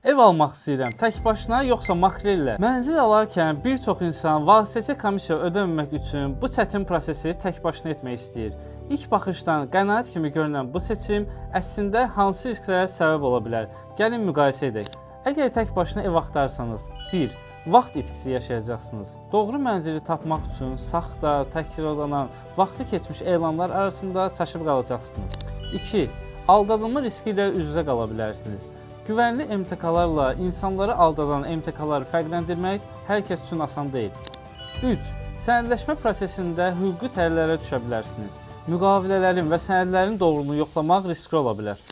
Ev almaq istəyirəm, tək başına yoxsa makrellə? Mənzil alarkən bir çox insan vasitəçi komissiya ödəməmək üçün bu çətin prosesi tək başına etmək istəyir. İlk baxışdan qənaət kimi görünən bu seçim əslində hansı risklərə səbəb ola bilər? Gəlin müqayisə edək. Əgər tək başına ev axtarsanız, 1. Vaxt itkisi yaşayacaqsınız. Doğru mənzili tapmaq üçün saxta, təkrarlanan, vaxtı keçmiş elanlar arasında çaşıb qalacaqsınız. 2. Aldadılma riski ilə üz-üzə qala bilərsiniz. Güvənli MTK-larla insanları aldadan MTK-ları fərqləndirmək hər kəs üçün asan deyil. 3. Sənədləşmə prosesində hüquqi tələlərə düşə bilərsiniz. Müqavilələrin və sənədlərin doğruluğunu yoxlamaq riskli ola bilər.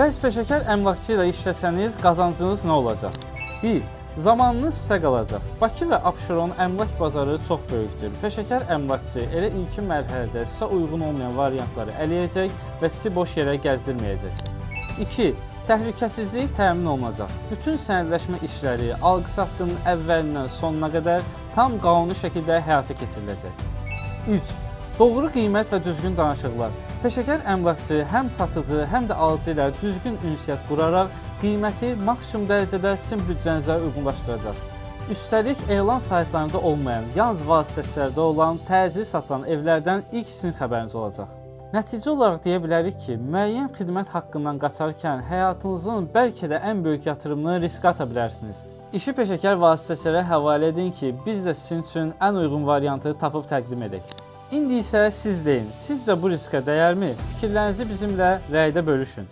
Bəs peşəkar əmlakçı ilə işləsəniz qazancınız nə olacaq? 1. Zamanınız sizə qalacaq. Bakı və Abşeron əmlak bazarı çox böyükdür. Peşəkar əmlakçı elə ilkin mərhələdə sizə uyğun olmayan variantları ələyəcək və sizi boş yerə gəzdirməyəcək. 2. Təhlükəsizlik təmin olunacaq. Bütün sənədləşmə işləri alqı-satqının əvvəlindən sonuna qədər tam qanuni şəkildə həyata keçiriləcək. 3. Doğru qiymət və düzgün danışıqlar. Peşəkar əmlakçı həm satıcı, həm də alıcı ilə düzgün ünsiyyət quraraq qiyməti maksimum dərəcədə sizin büdcənizə uyğunlaşdıracaq. Üstəlik, elan saytlarında olmayan, yalnız vasitəçilərdə olan təcili satılan evlərdən ilk sizin xəbəriniz olacaq. Nəticə olaraq deyə bilərik ki, müəyyən xidmət haqqından qaçarkən həyatınızın bəlkə də ən böyük yatırımını riskə ata bilərsiniz. İşi peşəkar vasitəçilərə həvalə edin ki, biz də sizin üçün ən uyğun variantı tapıb təqdim edək. İndi isə siz deyin, sizcə bu riskə dəyərmi? Fikirlərinizi bizimlə rəydə bölüşün.